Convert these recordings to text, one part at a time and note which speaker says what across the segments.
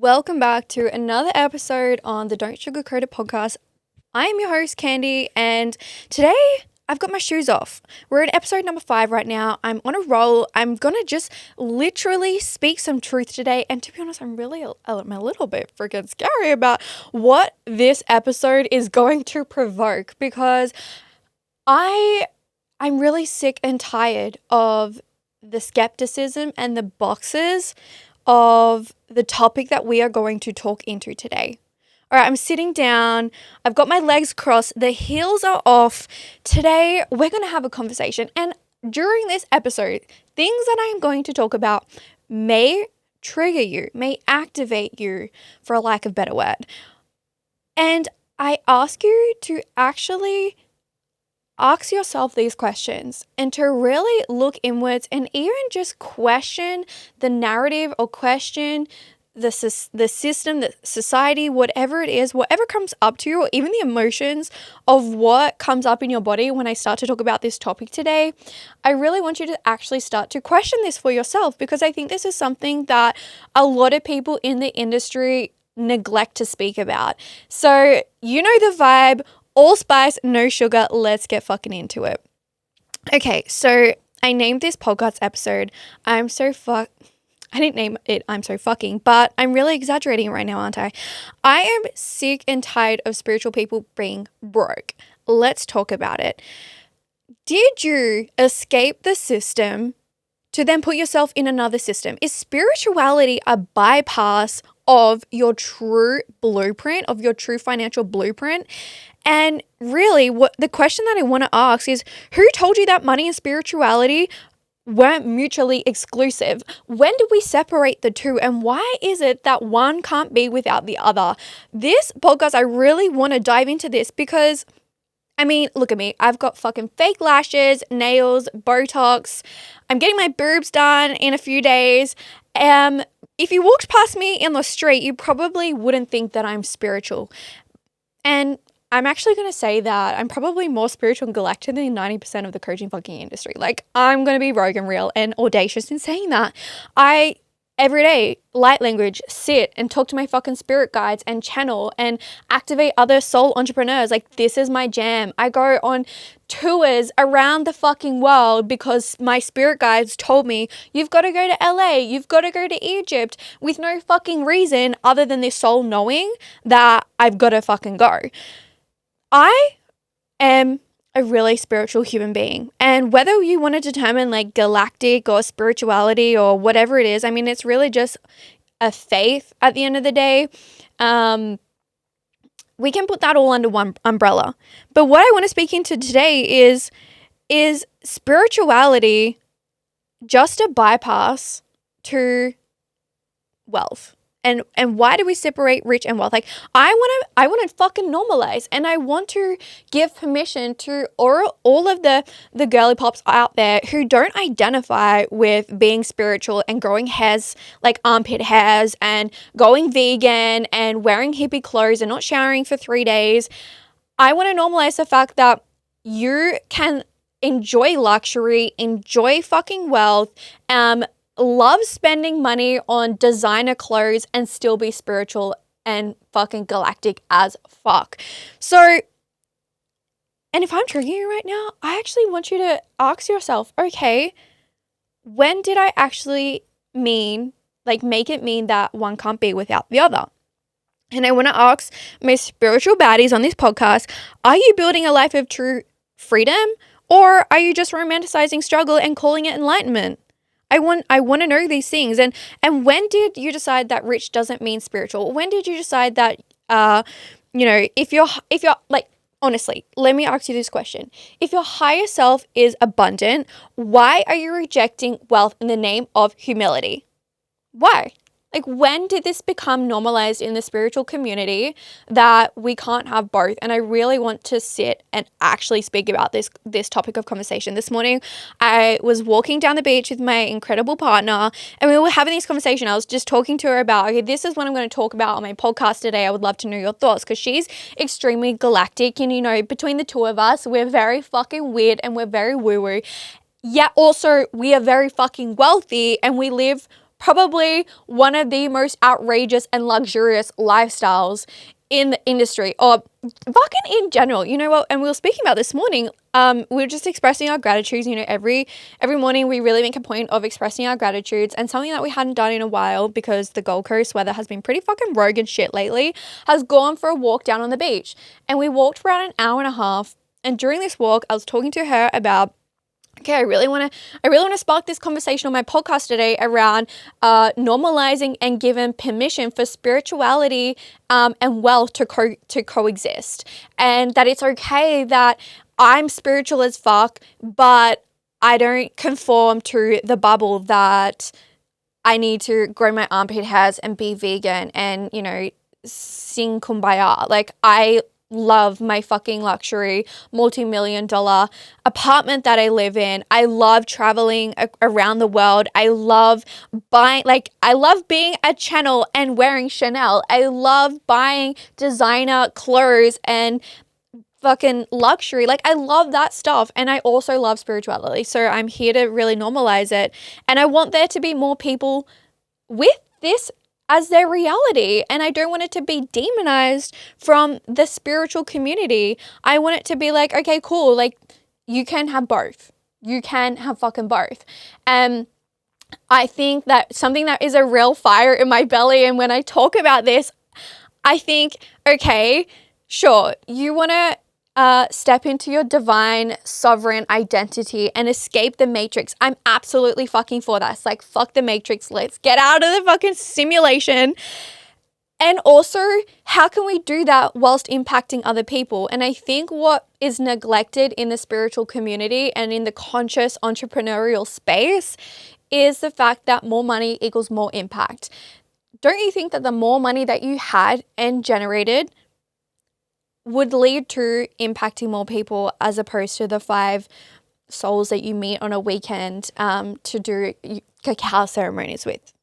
Speaker 1: Welcome back to another episode on the Don't Sugarcoat It podcast. I am your host, Candy, and today I've got my shoes off. We're at episode number 5 right now. I'm on a roll. I'm going to just literally speak some truth today. And to be honest, I'm a little bit freaking scary about what this episode is going to provoke because I'm really sick and tired of the skepticism and the boxes of the topic that we are going to talk into today. All right, I'm sitting down. I've got my legs crossed. The heels are off. Today, we're going to have a conversation. And during this episode, things that I'm going to talk about may trigger you, may activate you, for a lack of a better word. And I ask you to actually ask yourself these questions and to really look inwards and even just question the narrative or question the system, the society, whatever it is, whatever comes up to you, or even the emotions of what comes up in your body when I start to talk about this topic today. I really want you to actually start to question this for yourself because I think this is something that a lot of people in the industry neglect to speak about. So you know the vibe. All spice, no sugar. Let's get fucking into it. Okay, so I named this podcast episode, I didn't name it I'm so fucking, but I'm really exaggerating right now, aren't I? I am sick and tired of spiritual people being broke. Let's talk about it. Did you escape the system to then put yourself in another system? Is spirituality a bypass of your true blueprint, of your true financial blueprint? And really, what the question that I want to ask is, who told you that money and spirituality weren't mutually exclusive? When did we separate the two? And why is it that one can't be without the other? This podcast, I really want to dive into this because, I mean, look at me. I've got fucking fake lashes, nails, Botox. I'm getting my boobs done in a few days. If you walked past me in the street, you probably wouldn't think that I'm spiritual. And I'm actually going to say that I'm probably more spiritual and galactic than 90% of the coaching fucking industry. Like, I'm going to be rogue and real and audacious in saying that. I, every day, light language, sit and talk to my fucking spirit guides and channel and activate other soul entrepreneurs. Like, this is my jam. I go on tours around the fucking world because my spirit guides told me, you've got to go to LA, you've got to go to Egypt, with no fucking reason other than this soul knowing that I've got to fucking go. I am a really spiritual human being, and whether you want to determine like galactic or spirituality or whatever it is, I mean, it's really just a faith at the end of the day. We can put that all under one umbrella. But what I want to speak into today is spirituality just a bypass to wealth? And why do we separate rich and wealth? Like, I want to fucking normalize, and I want to give permission to all of the girly pops out there who don't identify with being spiritual and growing hairs, like armpit hairs, and going vegan and wearing hippie clothes and not showering for 3 days. I want to normalize the fact that you can enjoy luxury, enjoy fucking wealth, love spending money on designer clothes and still be spiritual and fucking galactic as fuck. So, and if I'm triggering you right now, I actually want you to ask yourself, okay, when did I actually make it mean that one can't be without the other? And I want to ask my spiritual baddies on this podcast, are you building a life of true freedom, or are you just romanticizing struggle and calling it enlightenment? I want to know these things. And when did you decide that rich doesn't mean spiritual? When did you decide that, if you're like, honestly, let me ask you this question. If your higher self is abundant, why are you rejecting wealth in the name of humility? Why? Like, when did this become normalized in the spiritual community that we can't have both? And I really want to sit and actually speak about this topic of conversation. This morning, I was walking down the beach with my incredible partner, and we were having this conversation. I was just talking to her about, okay, this is what I'm going to talk about on my podcast today. I would love to know your thoughts, because she's extremely galactic, and between the two of us, we're very fucking weird and we're very woo-woo. Yet also, we are very fucking wealthy, and we live probably one of the most outrageous and luxurious lifestyles in the industry, or fucking in general. You know what? And we were speaking about this morning. We were just expressing our gratitudes. You know, every morning we really make a point of expressing our gratitudes, and something that we hadn't done in a while because the Gold Coast weather has been pretty fucking rogue and shit lately, has gone for a walk down on the beach. And we walked for around an hour and a half. And during this walk, I was talking to her about, okay, I really want to spark this conversation on my podcast today around normalizing and giving permission for spirituality and wealth to coexist, and that it's okay that I'm spiritual as fuck, but I don't conform to the bubble that I need to grow my armpit hairs and be vegan and, you know, sing kumbaya. Like, I love my fucking luxury multi-million-dollar apartment that I live in. I love traveling around the world. I love being a channel and wearing Chanel. I love buying designer clothes and fucking luxury. Like, I love that stuff. And I also love spirituality. So I'm here to really normalize it. And I want there to be more people with this as their reality. And I don't want it to be demonized from the spiritual community. I want it to be like, okay, cool. Like, you can have both. You can have fucking both. And I think that something that is a real fire in my belly, and when I talk about this, I think, okay, sure, you want to step into your divine sovereign identity and escape the matrix. I'm absolutely fucking for that. It's like, fuck the matrix. Let's get out of the fucking simulation. And also, how can we do that whilst impacting other people? And I think what is neglected in the spiritual community and in the conscious entrepreneurial space is the fact that more money equals more impact. Don't you think that the more money that you had and generated would lead to impacting more people, as opposed to the 5 souls that you meet on a weekend to do cacao ceremonies with?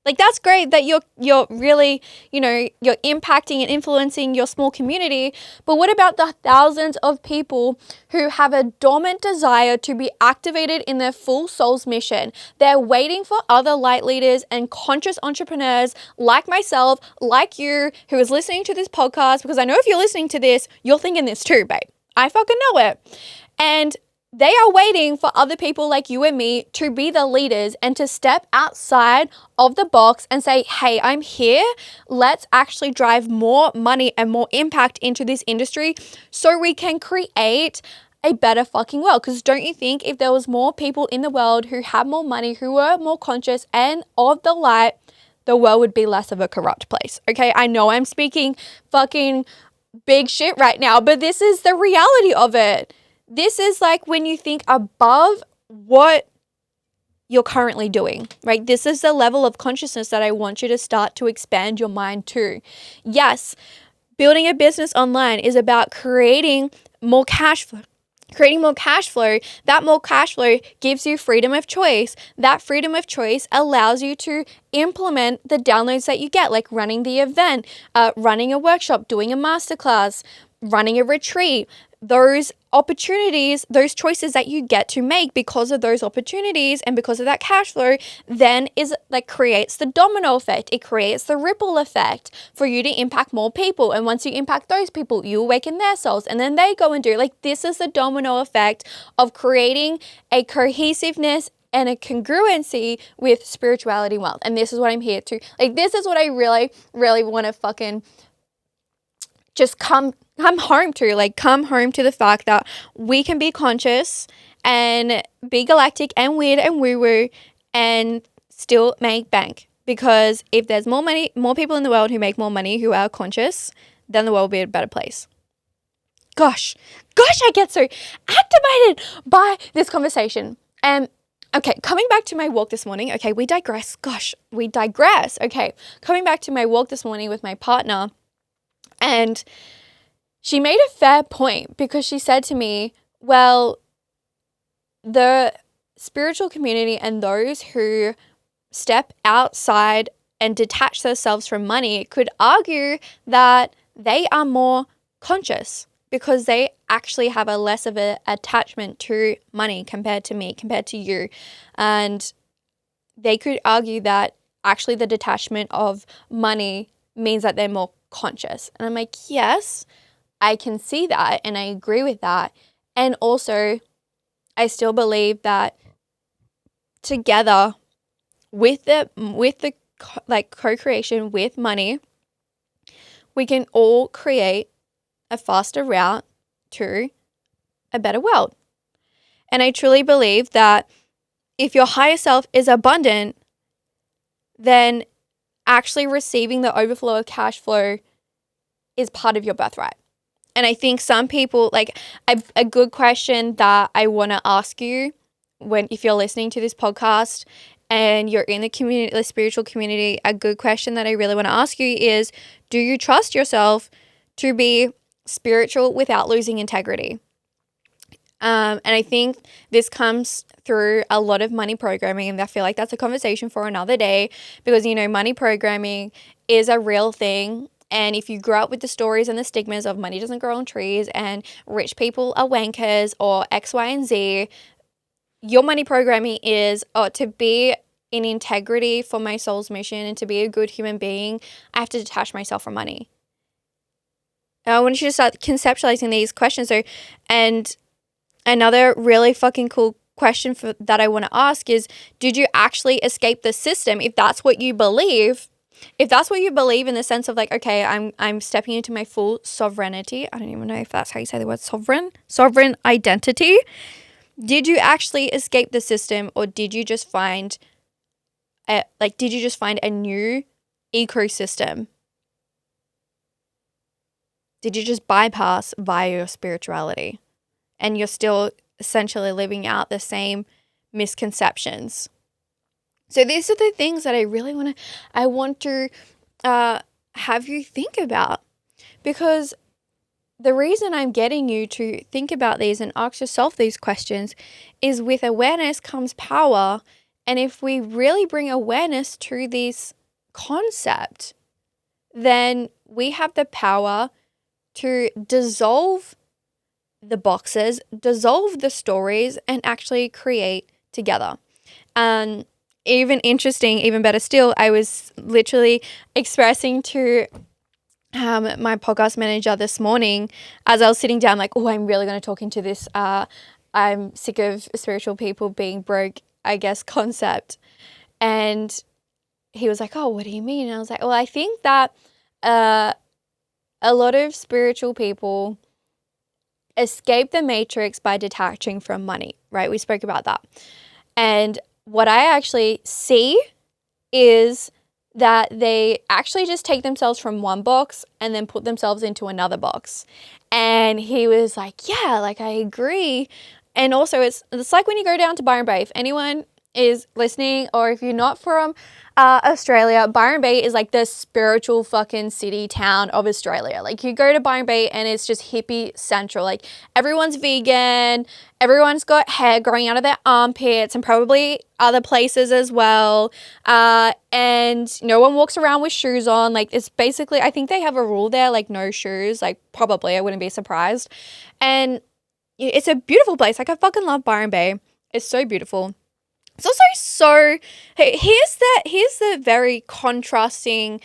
Speaker 1: Like, that's great that you're really, you know, you're impacting and influencing your small community. But what about the thousands of people who have a dormant desire to be activated in their full soul's mission? They're waiting for other light leaders and conscious entrepreneurs like myself, like you, who is listening to this podcast, because I know if you're listening to this, you're thinking this too, babe. I fucking know it. And they are waiting for other people like you and me to be the leaders and to step outside of the box and say, hey, I'm here. Let's actually drive more money and more impact into this industry so we can create a better fucking world. Because don't you think if there was more people in the world who had more money, who were more conscious and of the light, the world would be less of a corrupt place? Okay, I know I'm speaking fucking big shit right now, but this is the reality of it. This is like when you think above what you're currently doing, right? This is the level of consciousness that I want you to start to expand your mind to. Yes, building a business online is about creating more cash flow. That more cash flow gives you freedom of choice. That freedom of choice allows you to implement the downloads that you get, like running the event, running a workshop, doing a masterclass, running a retreat. Those opportunities, those choices that you get to make because of those opportunities and because of that cash flow, then is like creates the domino effect. It creates the ripple effect for you to impact more people. And once you impact those people, you awaken their souls, and then they go and do. Like, this is the domino effect of creating a cohesiveness and a congruency with spirituality and wealth. And this is what I'm here to, like, this is what I really, really want to fucking just come home to. Like, come home to the fact that we can be conscious and be galactic and weird and woo-woo and still make bank. Because if there's more money, more people in the world who make more money, who are conscious, then the world will be a better place. Gosh, I get so activated by this conversation. And okay, coming back to my walk this morning. Okay, we digress. Okay, coming back to my walk this morning with my partner. And she made a fair point, because she said to me, well, the spiritual community and those who step outside and detach themselves from money could argue that they are more conscious because they actually have a less of an attachment to money compared to me, compared to you. And they could argue that actually the detachment of money means that they're more conscious. And I'm like, yes, I can see that and I agree with that. And also, I still believe that together with the like co-creation with money, we can all create a faster route to a better world. And I truly believe that if your higher self is abundant, then actually receiving the overflow of cash flow is part of your birthright. And I think some people, like a good question that I want to ask you if you're listening to this podcast and you're in the community, the spiritual community, a good question that I really want to ask you is, do you trust yourself to be spiritual without losing integrity? And I think this comes through a lot of money programming, and I feel like that's a conversation for another day because, money programming is a real thing. And if you grow up with the stories and the stigmas of money doesn't grow on trees and rich people are wankers or X, Y, and Z, your money programming is to be in integrity for my soul's mission and to be a good human being, I have to detach myself from money. And I want you to start conceptualizing these questions. And another really fucking cool question that I want to ask is, did you actually escape the system? If that's what you believe in the sense of like, okay, I'm stepping into my full sovereignty. I don't even know if that's how you say the word sovereign identity. Did you actually escape the system, or did you just find a new ecosystem? Did you just bypass via your spirituality and you're still essentially living out the same misconceptions? So these are the things that I want to have you think about, because the reason I'm getting you to think about these and ask yourself these questions is with awareness comes power. And if we really bring awareness to this concept, then we have the power to dissolve the boxes, dissolve the stories, and actually create together. Even better still, I was literally expressing to my podcast manager this morning as I was sitting down, like, oh, I'm really going to talk into this. I'm sick of spiritual people being broke, I guess, concept. And he was like, oh, what do you mean? And I was like, well, I think that a lot of spiritual people escape the matrix by detaching from money, right? We spoke about that. And what I actually see is that they actually just take themselves from one box and then put themselves into another box. And he was like, yeah, like I agree. And also it's like when you go down to Byron Bay, if anyone is listening or if you're not from Australia, Byron Bay is like the spiritual fucking city town of Australia. Like you go to Byron Bay and it's just hippie central. Like everyone's vegan, everyone's got hair growing out of their armpits and probably other places as well. And no one walks around with shoes on. Like it's basically, I think they have a rule there, like no shoes, like probably, I wouldn't be surprised. And it's a beautiful place. Like I fucking love Byron Bay. It's so beautiful. It's also here's the very contrasting,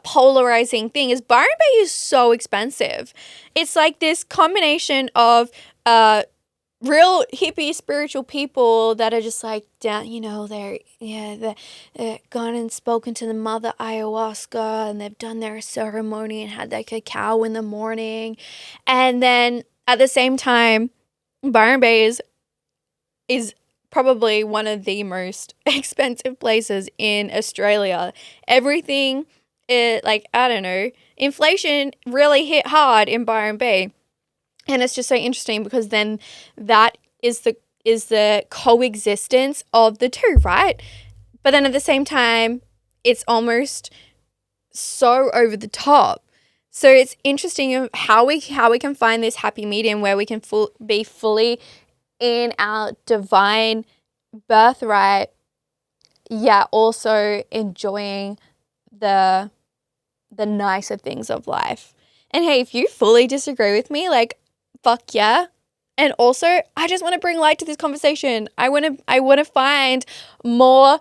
Speaker 1: polarizing thing is Byron Bay is so expensive. It's like this combination of real hippie spiritual people that are just like down, they're gone and spoken to the mother ayahuasca and they've done their ceremony and had their cacao in the morning. And then at the same time, Byron Bay is probably one of the most expensive places in Australia. Everything, I don't know, inflation really hit hard in Byron Bay. And it's just so interesting because then that is the coexistence of the two, right? But then at the same time, it's almost so over the top. So it's interesting how we can find this happy medium where we can be fully in our divine birthright, yet also enjoying the nicer things of life. And hey, if you fully disagree with me, like, fuck yeah. And also, I just want to bring light to this conversation. I want to find more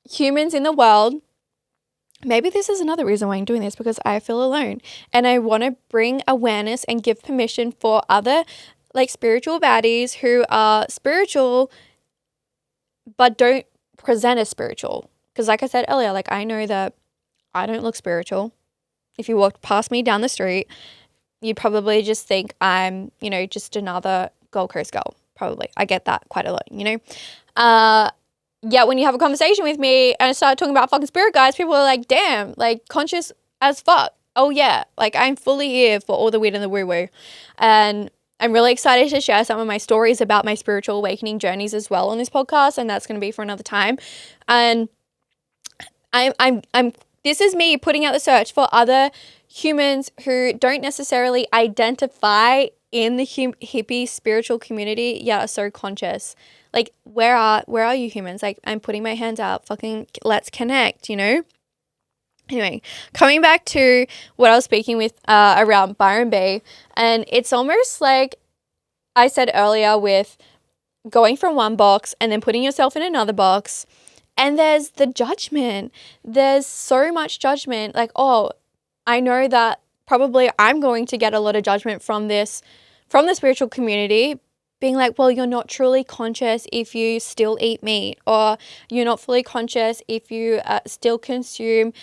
Speaker 1: humans in the world. Maybe this is another reason why I'm doing this, because I feel alone and I want to bring awareness and give permission for other like spiritual baddies who are spiritual but don't present as spiritual. Because like I said earlier, like I know that I don't look spiritual. If you walked past me down the street, you'd probably just think I'm, just another Gold Coast girl. Probably. I get that quite a lot, Yeah, when you have a conversation with me and I start talking about fucking spirit guides, people are like, damn, like conscious as fuck. Oh yeah, like I'm fully here for all the weird and the woo-woo. And I'm really excited to share some of my stories about my spiritual awakening journeys as well on this podcast, and that's going to be for another time. And I'm this is me putting out the search for other humans who don't necessarily identify in the hippie spiritual community yet are so conscious. Like, where are you humans? Like, I'm putting my hands out. Fucking let's connect, Anyway, coming back to what I was speaking with around Byron Bay, and it's almost like I said earlier with going from one box and then putting yourself in another box. And there's the judgment. There's so much judgment. Like, oh, I know that probably I'm going to get a lot of judgment from the spiritual community, being like, well, you're not truly conscious if you still eat meat, or you're not fully conscious if you still consume,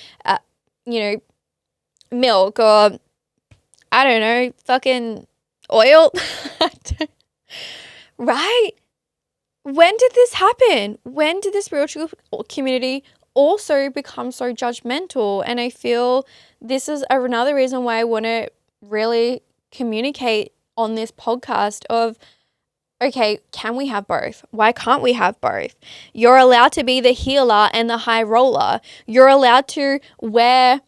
Speaker 1: milk, or I don't know, fucking oil. Right? When did this happen? When did the spiritual community also become so judgmental? And I feel this is another reason why I want to really communicate on this podcast of, okay, can we have both? Why can't we have both? You're allowed to be the healer and the high roller. You're allowed to wear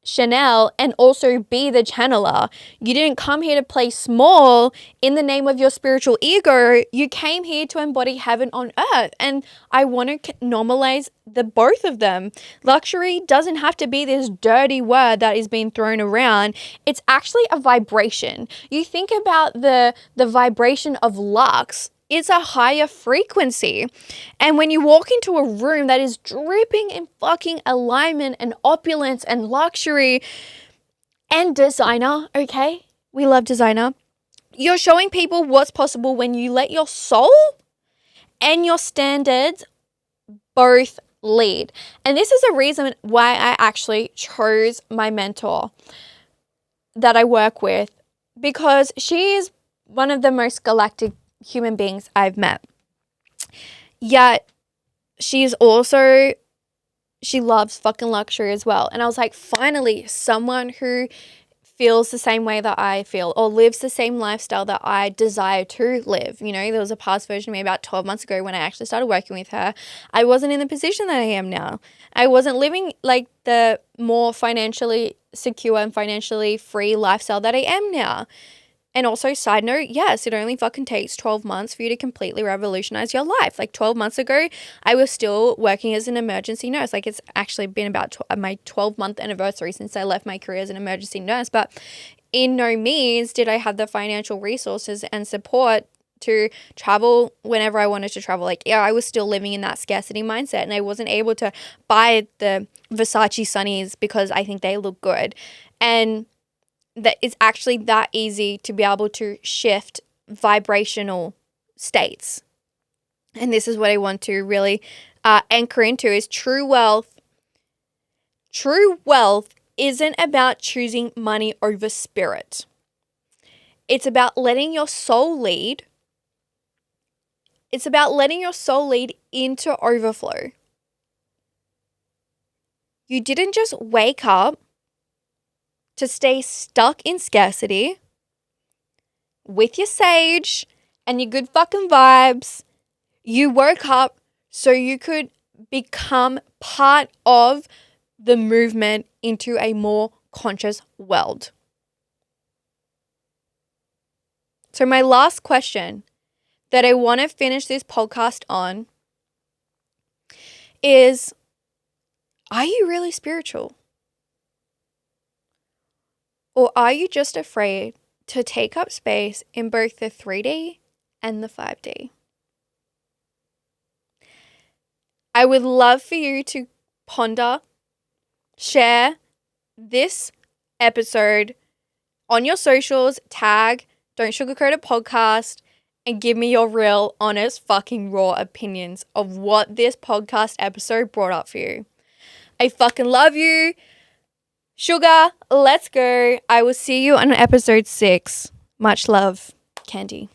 Speaker 1: Chanel and also be the channeler. You didn't come here to play small in the name of your spiritual ego. You came here to embody heaven on earth. And I want to normalize the both of them. Luxury doesn't have to be this dirty word that is being thrown around. It's actually a vibration. You think about the vibration of luxe. It's a higher frequency. And when you walk into a room that is dripping in fucking alignment and opulence and luxury and designer, okay? We love designer. You're showing people what's possible when you let your soul and your standards both lead. And this is a reason why I actually chose my mentor that I work with, because she is one of the most galactic human beings I've met. Yet she loves fucking luxury as well. And I was like, finally, someone who feels the same way that I feel or lives the same lifestyle that I desire to live. There was a past version of me about 12 months ago when I actually started working with her. I wasn't in the position that I am now. I wasn't living like the more financially secure and financially free lifestyle that I am now. And also, side note, yes, it only fucking takes 12 months for you to completely revolutionize your life. Like 12 months ago, I was still working as an emergency nurse. Like it's actually been about my 12-month anniversary since I left my career as an emergency nurse. But in no means did I have the financial resources and support to travel whenever I wanted to travel. Like, yeah, I was still living in that scarcity mindset, and I wasn't able to buy the Versace Sunnies because I think they look good. And that it's actually that easy to be able to shift vibrational states. And this is what I want to really anchor into is true wealth. True wealth isn't about choosing money over spirit. It's about letting your soul lead. It's about letting your soul lead into overflow. You didn't just wake up to stay stuck in scarcity with your sage and your good fucking vibes. You woke up so you could become part of the movement into a more conscious world. So my last question that I want to finish this podcast on is, are you really spiritual? Or are you just afraid to take up space in both the 3D and the 5D? I would love for you to ponder, share this episode on your socials, tag Don't Sugarcoat It Podcast, and give me your real, honest, fucking raw opinions of what this podcast episode brought up for you. I fucking love you. Sugar, let's go. I will see you on episode 6. Much love, Candy.